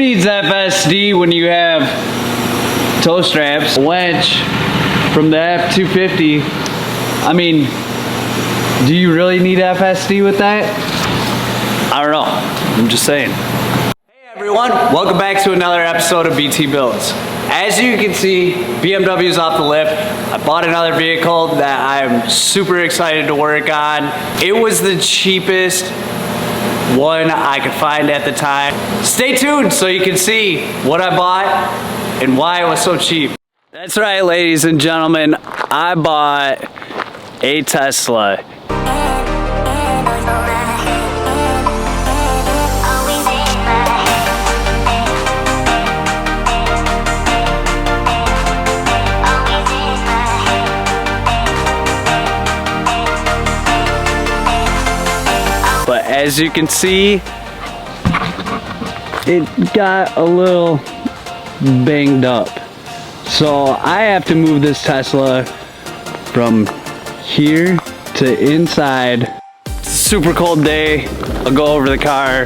needs FSD when you have toe straps, a winch from the F250? I mean, do you really need FSD with that? I don't know. I'm just saying. Hey everyone, welcome back to another episode of BT Builds. As you can see, BMW's off the lift. I bought another vehicle that I'm super excited to work on. It was the cheapest one I could find at the time. Stay tuned so you can see what I bought and why it was so cheap. That's right, ladies and gentlemen, I bought a Tesla. But as you can see, it got a little banged up. So I have to move this Tesla from here to inside. It's a super cold day. I'll go over the car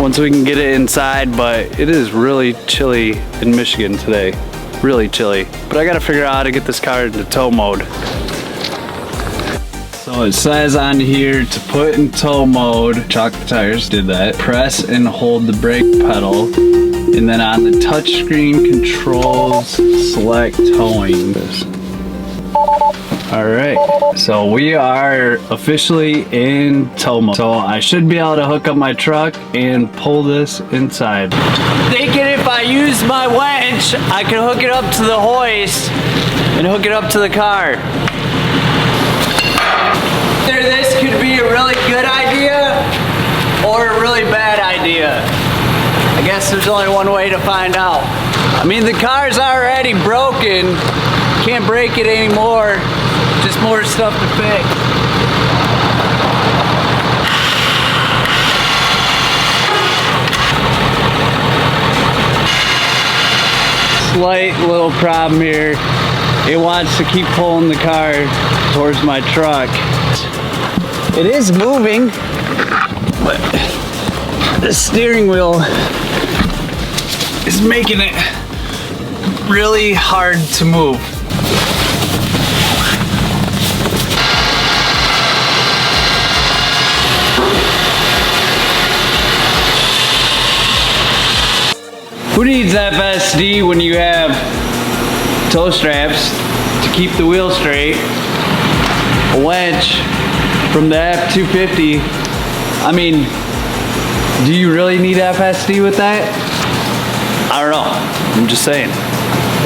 once we can get it inside, but it is really chilly in Michigan today. Really chilly. But I gotta figure out how to get this car into tow mode. So it says on here to put in tow mode, chalk the tires, did that. Press and hold the brake pedal. And then on the touchscreen controls, select towing. All right, so we are officially in tow mode. So I should be able to hook up my truck and pull this inside. Thinking if I use my winch, I can hook it up to the hoist and hook it up to the car. Either this could be a really good idea or a really bad idea. I guess there's only one way to find out. I mean, the car's already broken. Can't break it anymore. Just more stuff to fix. Slight little problem here. It wants to keep pulling the car towards my truck. It is moving, but the steering wheel is making it really hard to move. Who needs FSD when you have toe straps to keep the wheel straight, a winch from the F250? I mean, do you really need FSD with that? I don't know, I'm just saying.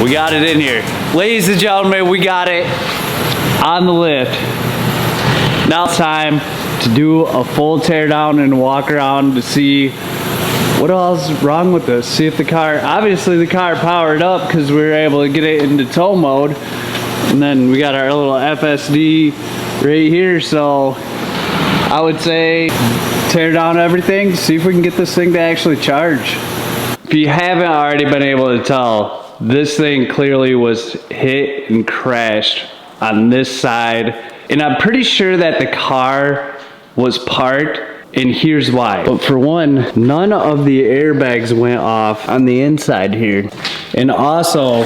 We got it in here. Ladies and gentlemen, we got it on the lift. Now it's time to do a full tear down and walk around to see what else is wrong with this. See if the car, obviously the car powered up because we were able to get it into tow mode. And then we got our little FSD right here, so I would say tear down everything, see if we can get this thing to actually charge. If you haven't already been able to tell, this thing clearly was hit and crashed on this side, and I'm pretty sure that the car was parked, and here's why. But for one, none of the airbags went off on the inside here. And also,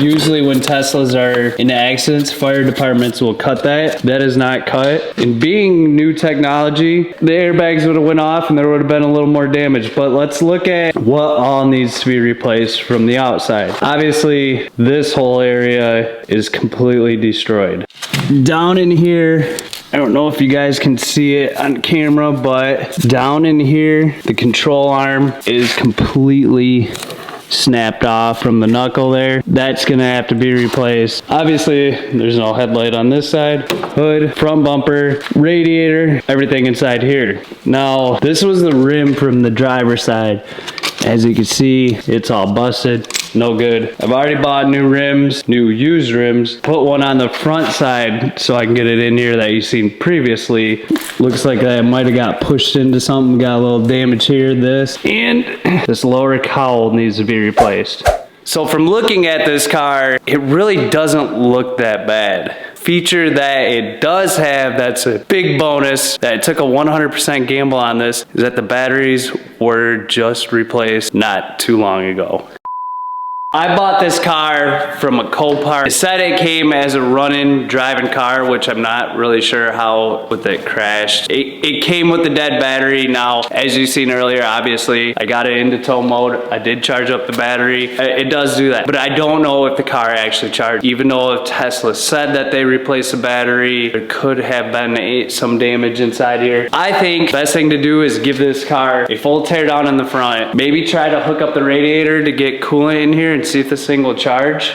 usually when Teslas are in accidents, fire departments will cut that. That is not cut. And being new technology, the airbags would have went off and there would have been a little more damage. But let's look at what all needs to be replaced from the outside. Obviously, this whole area is completely destroyed. Down in here, I don't know if you guys can see it on camera, but down in here, the control arm is completely snapped off from the knuckle there. That's gonna have to be replaced. Obviously, there's no headlight on this side. Hood, front bumper, radiator, everything inside here. Now, this was the rim from the driver's side. As you can see, it's all busted. No good. I've already bought new rims, new used rims. Put one on the front side so I can get it in here that you've seen previously. Looks like I might have got pushed into something, got a little damage here, this. And this lower cowl needs to be replaced. So from looking at this car, it really doesn't look that bad. feature that it does have that's a big bonus, that it took a 100% gamble on this, is that the batteries were just replaced not too long ago. I bought this car from a Copart. It said it came as a running, driving car, which I'm not really sure how with it crashed. It came with the dead battery. Now, as you've seen earlier, obviously, I got it into tow mode. I did charge up the battery. It does do that, but I don't know if the car actually charged. Even though Tesla said that they replaced the battery, there could have been some damage inside here. I think the best thing to do is give this car a full tear down in the front. Maybe try to hook up the radiator to get coolant in here and see if this thing will charge.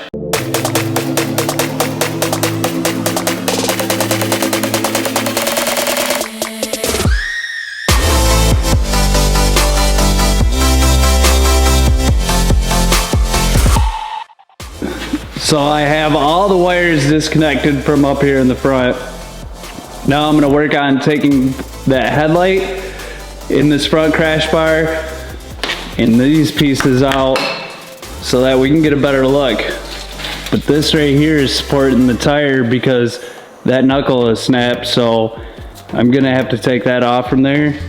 So I have all the wires disconnected from up here in the front. Now I'm gonna work on taking that headlight in this front crash bar and these pieces out so that we can get a better look. But this right here is supporting the tire because that knuckle is snapped, so I'm gonna have to take that off from there.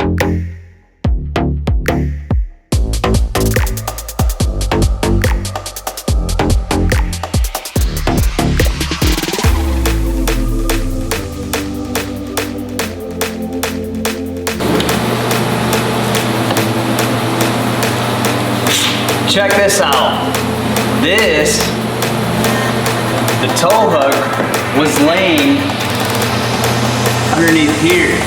Check this out. The tow hook was laying underneath here.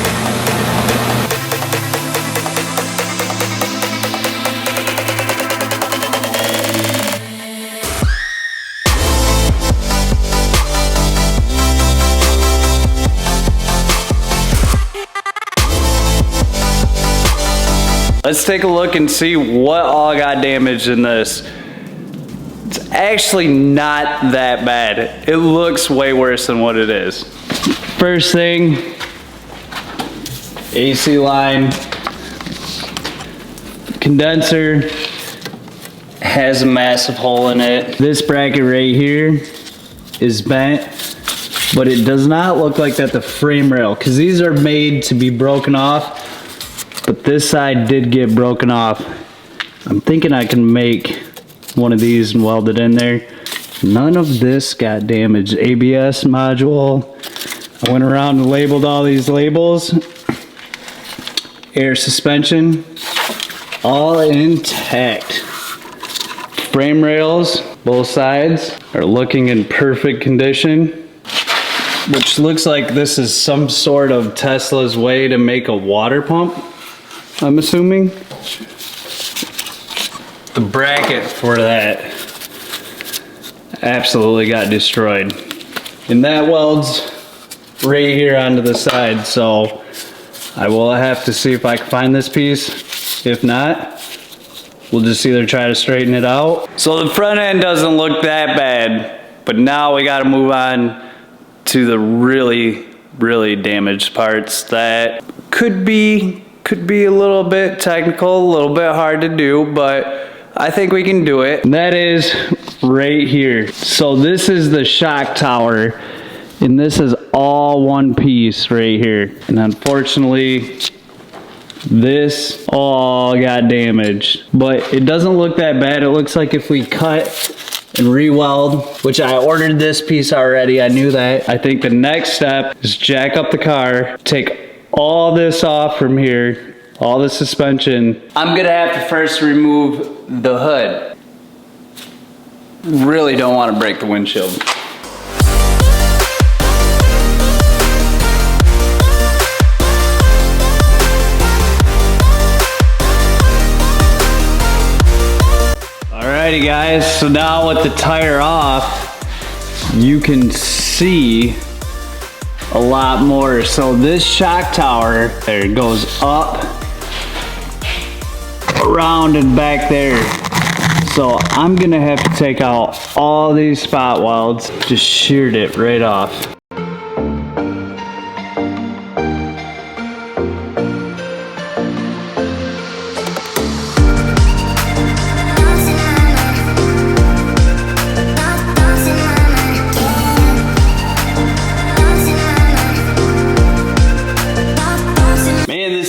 Let's take a look and see what all got damaged in this. It's actually not that bad. It looks way worse than what it is. First thing, AC line, condenser has a massive hole in it. This bracket right here is bent, but it does not look like that the frame rail, because these are made to be broken off. But this side did get broken off. I'm thinking I can make one of these and weld it in there. None of this got damaged. ABS module. I went around and labeled all these labels. Air suspension, all intact. Frame rails, both sides, are looking in perfect condition, which looks like this is some sort of Tesla's way to make a water pump, I'm assuming. The bracket for that absolutely got destroyed. And that welds right here onto the side, so I will have to see if I can find this piece. If not, we'll just either try to straighten it out. So the front end doesn't look that bad, but now we gotta move on to the really damaged parts that could be a little bit technical, a little bit hard to do, but I think we can do it. And that is right here. So this is the shock tower, and this is all one piece right here. And unfortunately, this all got damaged, but it doesn't look that bad. It looks like if we cut and re-weld, which I ordered this piece already, I knew that. I think the next step is jack up the car, take all this off from here, all the suspension. I'm gonna have to first remove the hood. Really don't want to break the windshield. Alrighty guys, so now with the tire off, you can see a lot more. So this shock tower, there it goes up, around and back there. So I'm gonna have to take out all these spot welds, just sheared it right off.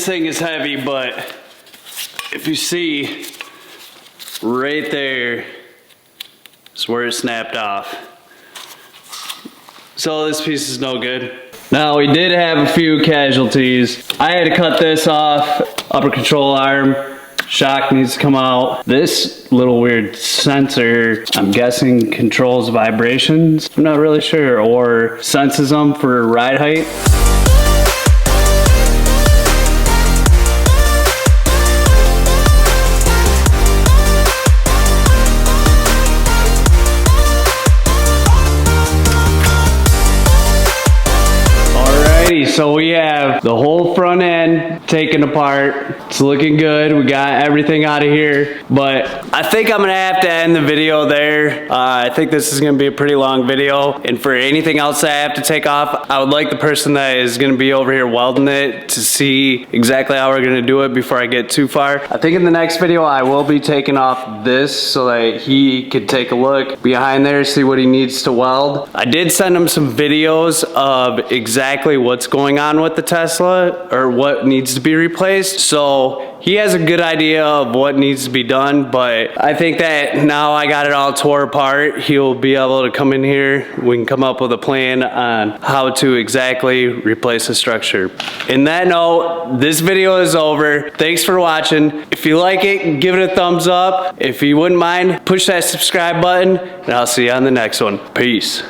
thing is heavy, but if you see right there is where it snapped off. So this piece is no good. Now we did have a few casualties. I had to cut this off, upper control arm, shock needs to come out. This little weird sensor, I'm guessing controls vibrations. I'm not really sure, or senses them for ride height. So we have the whole front end taken apart. It's looking good. We got everything out of here, but I think I'm gonna have to end the video there. I think this is gonna be a pretty long video, and for anything else that I have to take off, I would like the person that is gonna be over here welding it to see exactly how we're gonna do it before I get too far. I think in the next video I will be taking off this so that he could take a look behind there, see what he needs to weld. I did send him some videos of exactly what's going on with the Tesla or what needs to be replaced, so he has a good idea of what needs to be done. But I think that now I got it all tore apart, he'll be able to come in here, we can come up with a plan on how to exactly replace the structure. In that note, this video is over. Thanks for watching. If you like it, give it a thumbs up. If you wouldn't mind, push that subscribe button, and I'll see you on the next one. Peace.